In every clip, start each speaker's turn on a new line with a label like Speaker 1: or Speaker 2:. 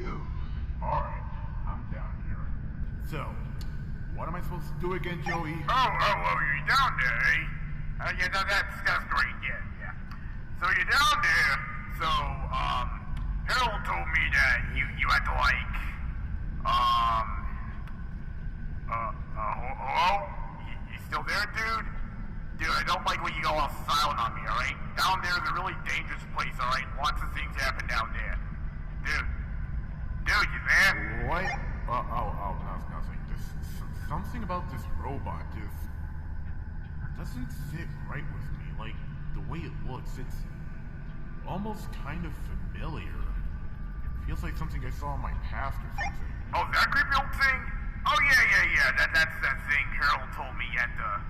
Speaker 1: Alright, I'm down here. So, what am I supposed to do again, Joey?
Speaker 2: Well, you're down there, eh? Yeah, that's great, yeah. So you're down there, so, Harold told me that you had to, like, hello? You still there, dude? Dude, I don't like when you go all silent on me, alright? Down there is a really dangerous place, alright? Lots of things happen down there. Dude, you there?
Speaker 1: What? Nothing. Something about this robot just doesn't sit right with me. Like, the way it looks, it's almost kind of familiar. Feels like something I saw in my past or something.
Speaker 2: Oh, that creepy old thing? Oh, yeah. That's that thing Harold told me you had to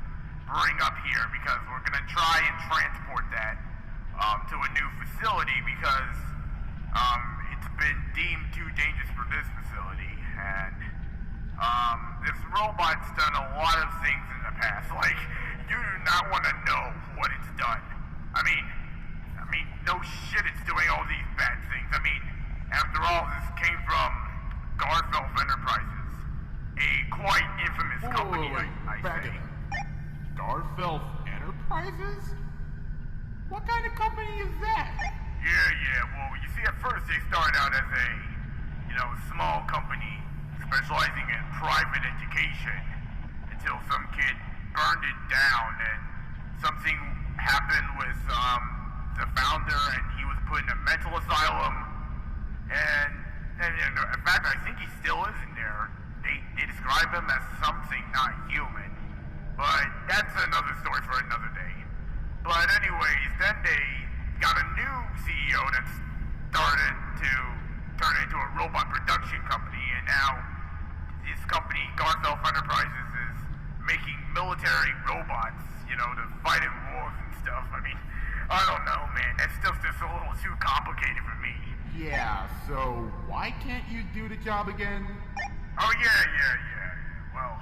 Speaker 2: bring up here because we're gonna try and transport that to a new facility because it's been deemed too dangerous for this facility, and this robot's done a lot of things in the past. Like, you do not want to know what it's done. I mean, no shit, it's doing all these bad things. I mean, after all, this came from Garfelf Enterprises, a quite infamous company, I say.
Speaker 1: Garfelf Enterprises? What kind of company is that?
Speaker 2: Yeah. Well, you see, at first they started out as a, small company specializing in private education until some kid burned it down and something happened with the founder and he was put in a mental asylum and in fact I think he still is in there. They describe him as something not human, but that's another story for another day. But anyways, then they got a new CEO that started to turn into a robot production company, and now this company, Garfelf Enterprises, is making military robots, to fight in wars and stuff. I mean, I don't know, man. That stuff's just a little too complicated for me.
Speaker 1: Yeah, so why can't you do the job again?
Speaker 2: Oh, yeah. Well,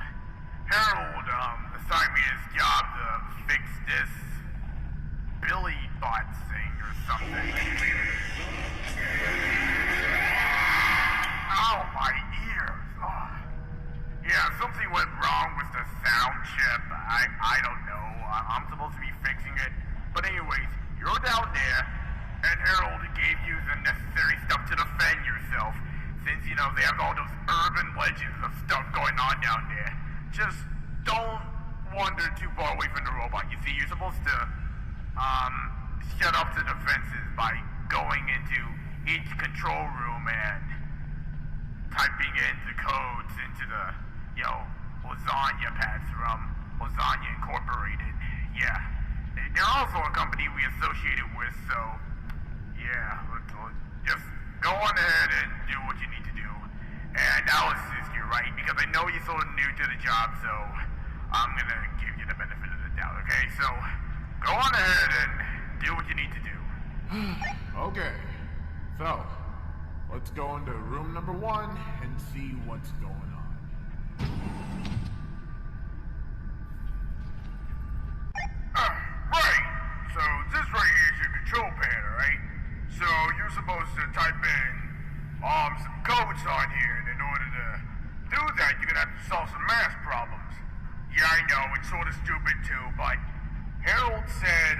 Speaker 2: Harold, assigned me this job to fix this Billy bot thing or something. Ow, my ears. Oh. Yeah, something went wrong with the sound chip. I don't know. I'm supposed to be fixing it. But anyways, you're down there, and Harold gave you the necessary stuff to defend yourself. Since, they have all those urban legends of stuff going on down there. Just don't wander too far away from the robot. You see, you're supposed to, shut off the defenses by going into each control room and typing in the codes into the, lasagna pads from Lasagna Incorporated. Yeah. They're also a company we associated with, so, yeah, just go on ahead and do what you need to do. And I'll assist you, right? Because I know you're so new to the job, so I'm gonna give you the benefit of the doubt, okay? So, go on ahead and do what you need to do.
Speaker 1: Okay. So, let's go into room number 1 and see what's going on.
Speaker 2: Right. So, this right here is your control pad, alright? So, you're supposed to type in, some codes on here, and in order to do that, you're gonna have to solve some math problems. Yeah, I know, it's sort of stupid too, but Harold said,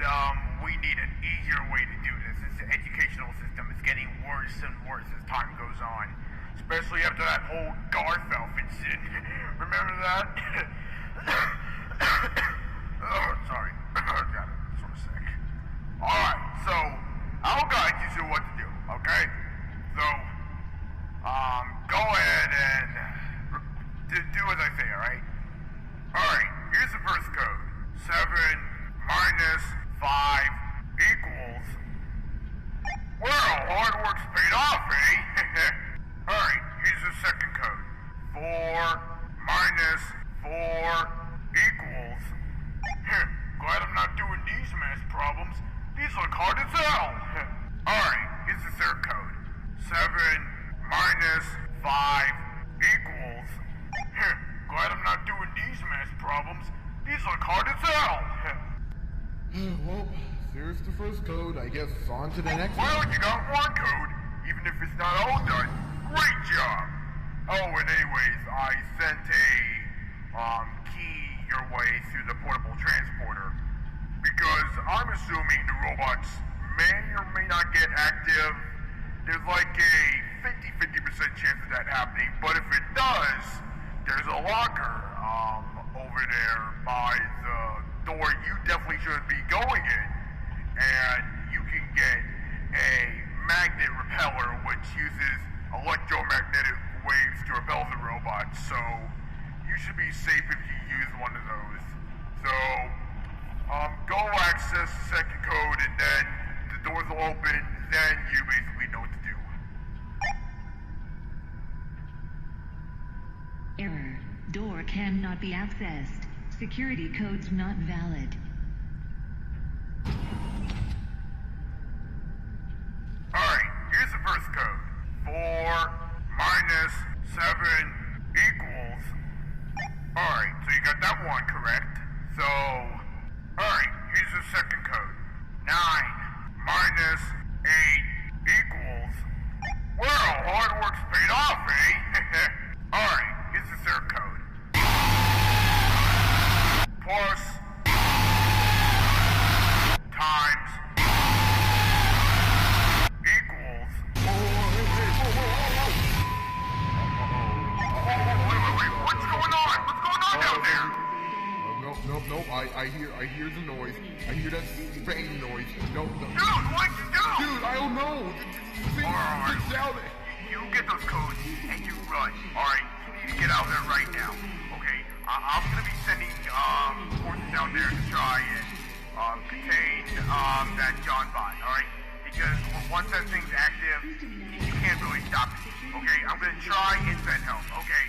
Speaker 2: we need an easier way to do this. This educational system is getting worse and worse as time goes on. Especially after that whole Garfelf incident. Remember that? Oh, sorry. Got it. Sort of sick. Alright, so, I'll guide you through what to do, okay? So, go ahead and do as I say, alright? Alright, here's the first code. 7 minus 5 equals... Well, hard work's paid off, eh? Alright, here's the second code. 4 minus 4 equals... Glad I'm not doing these math problems. These look hard as hell. Alright, here's the third code. 7 minus 5 equals... Glad I'm not doing these math problems. These look hard as hell.
Speaker 1: Well, there's the first code. I guess on to the next one.
Speaker 2: Well, you got one code, even if it's not all done. Great job! Oh, and anyways, I sent a key your way through the portable transporter because I'm assuming the robots may or may not get active. There's like a 50% chance of that happening, but if it does, there's a locker over there by the door you definitely shouldn't be going in, and you can get a magnet repeller which uses electromagnetic waves to repel the robot, so you should be safe if you use one of those. So, go access the second code and then the doors will open, then you basically know what to do.
Speaker 3: Error. Door cannot be accessed. Security codes not valid.
Speaker 2: Alright, here's the first code. 4 minus 7 equals... Alright, so you got that one correct. So... Alright, here's the second code. 9 minus 8 equals... Well, hard work's paid off, eh? Alright, here's the third code. Plus... times... equals... Wait, what's going on? What's going on down there?
Speaker 1: Nope. I hear the noise. I hear that bang noise. No.
Speaker 2: Dude, what'd you do?
Speaker 1: Dude, I don't know.
Speaker 2: Alright.
Speaker 1: It's out there.
Speaker 2: You get those codes and you run. Alright, you need to get out there right now. Okay, I'm gonna be sending forces down there to try and contain that John bot, alright? Because once that thing's active, you can't really stop it. Okay, I'm gonna try and send help. Okay,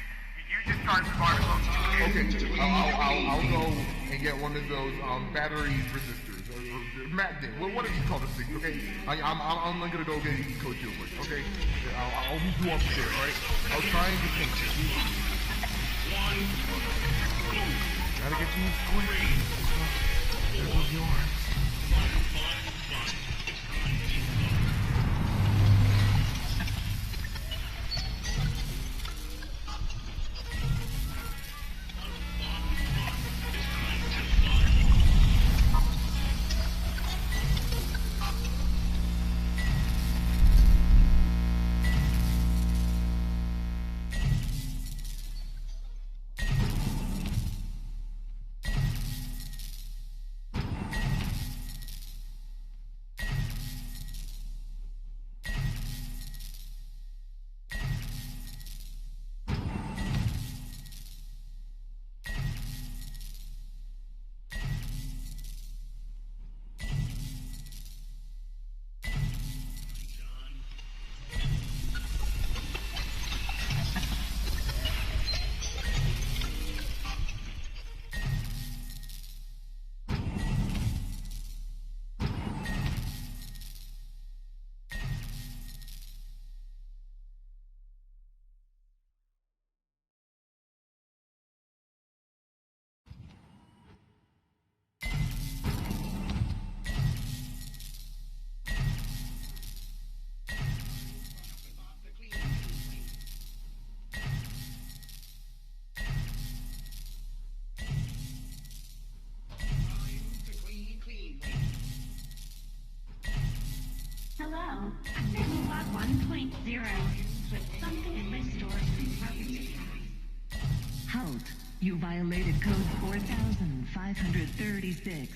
Speaker 2: you just try and survive as long as you can.
Speaker 1: Okay, I'll go and get one of those battery resistors or magnet. What do you call this thing? Okay, I'm gonna go get a code real quick. Okay, I'll meet you up there. All right, I'll try and get things. Gotta get these quick. There goes yours.
Speaker 3: Hello, I'm Robot 1.0. But something in my store is property. Halt. You violated code 4536.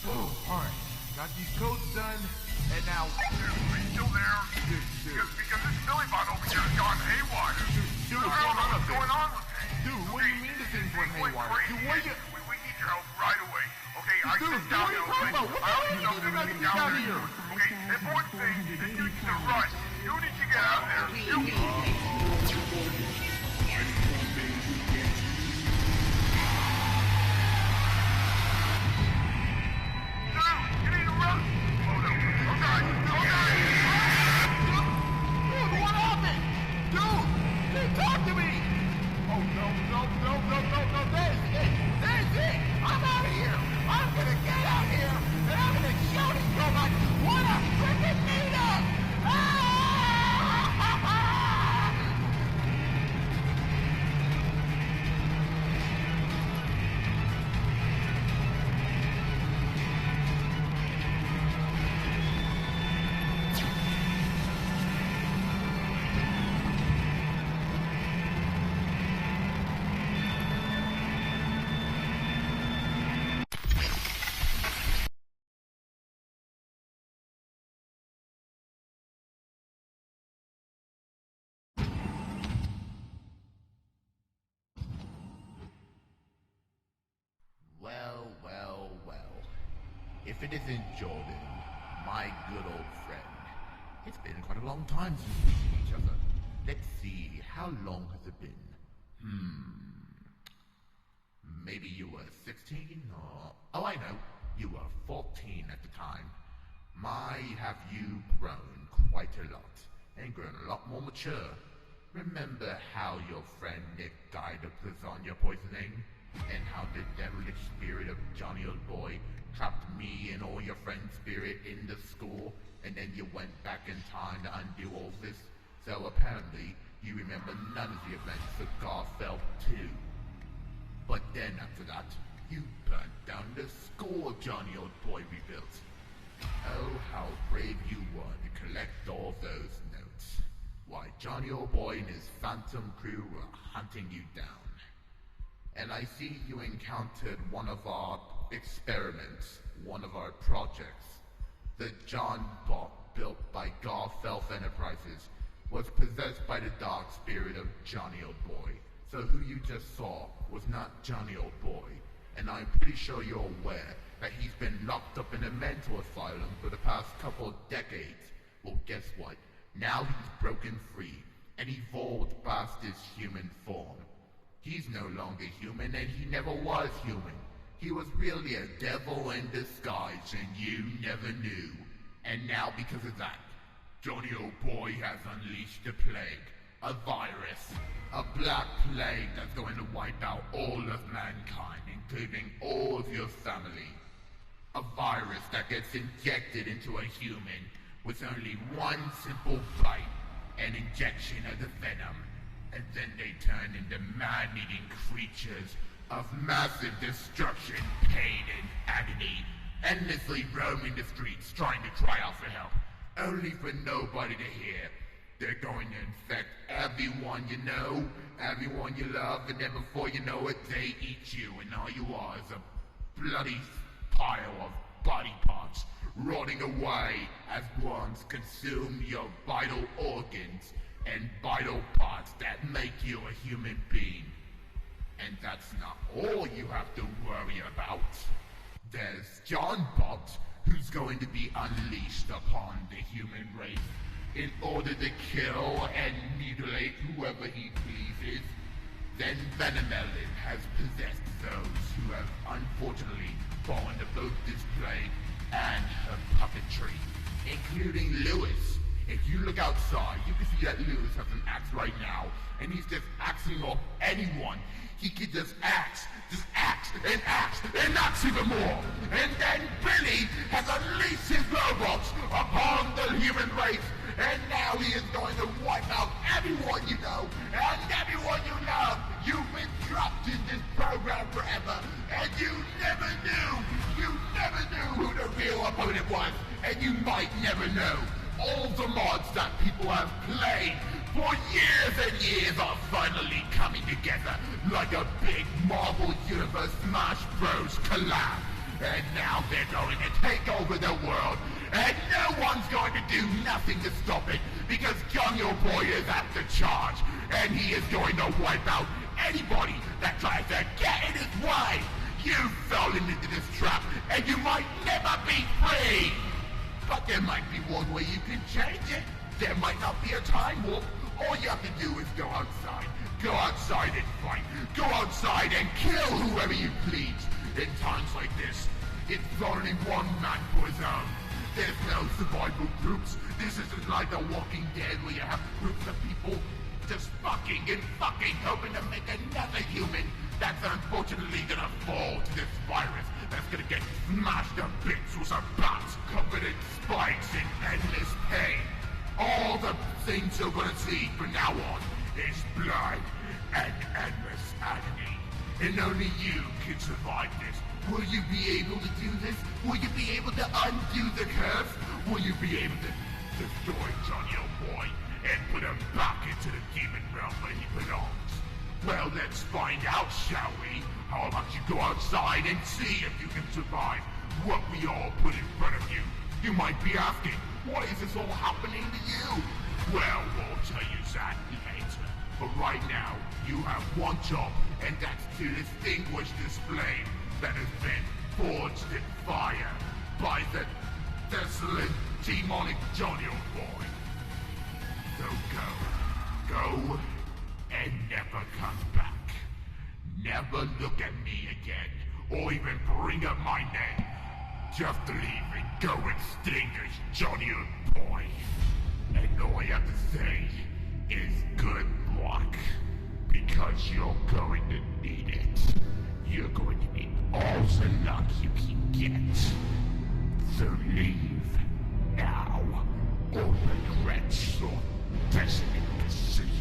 Speaker 1: Oh, alright. Got these codes done, and now...
Speaker 2: Dude, are you still there? Because this Billy bot over here has gone haywire.
Speaker 1: Dude, what's going on with it?
Speaker 2: Dude,
Speaker 1: what do you mean this thing's went haywire? Dude, what are you...
Speaker 2: We need your help right away. Okay, I
Speaker 1: Dude,
Speaker 2: sent
Speaker 1: what
Speaker 2: down
Speaker 1: are you
Speaker 2: the
Speaker 1: talking about? What the hell are you doing? I can get out of here.
Speaker 2: Okay, important thing is you need to run. You need to get out of there.
Speaker 4: Well. If it isn't Jordan, my good old friend. It's been quite a long time since we've seen each other. Let's see, how long has it been? Maybe you were 16 or... Oh, I know. You were 14 at the time. My, have you grown quite a lot. And grown a lot more mature. Remember how your friend Nick died of lasagna poisoning? And how the devilish spirit of Johnny old boy trapped me and all your friends' spirit in the school, and then you went back in time to undo all this? So apparently, you remember none of the events of Garfelf too. But then after that, you burnt down the school Johnny old boy rebuilt. Oh, how brave you were to collect all those notes. Why, Johnny old boy and his phantom crew were hunting you down. And I see you encountered one of our experiments, one of our projects. The John bot built by Garfelf Enterprises was possessed by the dark spirit of Johnny old boy. So who you just saw was not Johnny old boy. And I'm pretty sure you're aware that he's been locked up in a mental asylum for the past couple of decades. Well, guess what? Now he's broken free and evolved past his human form. He's no longer human, and he never was human. He was really a devil in disguise, and you never knew. And now, because of that, Johnny old boy has unleashed a plague. A virus. A black plague that's going to wipe out all of mankind, including all of your family. A virus that gets injected into a human with only one simple bite, an injection of the venom. And then they turn into man-eating creatures of massive destruction, pain, and agony, endlessly roaming the streets trying to cry out for help, only for nobody to hear. They're going to infect everyone you know, everyone you love, and then before you know it, they eat you, and all you are is a bloody pile of body parts rotting away as worms consume your vital organs and vital parts that make you a human being. And that's not all you have to worry about. There's John Bot, who's going to be unleashed upon the human race in order to kill and mutilate whoever he pleases. Then Venomelon has possessed those who have unfortunately fallen to both this plague and her puppetry, including Lewis. If you look outside, you can see that Lewis has an axe right now, and he's just axing off anyone. He can just axe and axe even more. And then Billy has unleashed his robots upon the human race, and now he is going to wipe out everyone you know and everyone you love. You've been trapped in this program forever, and you never knew who the real opponent was, and you might never know. All the mods that people have played for years and years are finally coming together like a big Marvel Universe Smash Bros. Collab. and now they're going to take over the world, and no one's going to do nothing to stop it, because Johnny Boy is at the charge, and he is going to wipe out anybody that tries to get in his way. You've fallen into this trap, and you might never be free. But there might be one way you can change it. There might not be a time warp. All you have to do is go outside. Go outside and fight. Go outside and kill whoever you please. In times like this, it's only one man for his own. There's no survival groups. This isn't like The Walking Dead where you have groups of people just fucking and fucking hoping to make another human that's unfortunately gonna fall to this virus that's gonna get smashed to bits with some bats covered in spikes and endless pain. All the things you're gonna see from now on is blood and endless agony. And only you can survive this. Will you be able to do this? Will you be able to undo the curse? Will you be able to destroy Johnny Boy and put him back into the demon realm where he belongs? Well, let's find out, shall we? How about you go outside and see if you can survive what we all put in front of you? You might be asking, why is this all happening to you? Well, we'll tell you that later. But right now, you have one job, and that's to extinguish this flame that has been forged in fire by the desolate demonic Johnny Boy. So go, and never come back. Never look at me again, or even bring up my name. Just leave and go extinguish Johnny Boy. And all I have to say is good luck, because you're going to need it. You're going to need all the luck you can get. So leave now, or regret your destiny decision.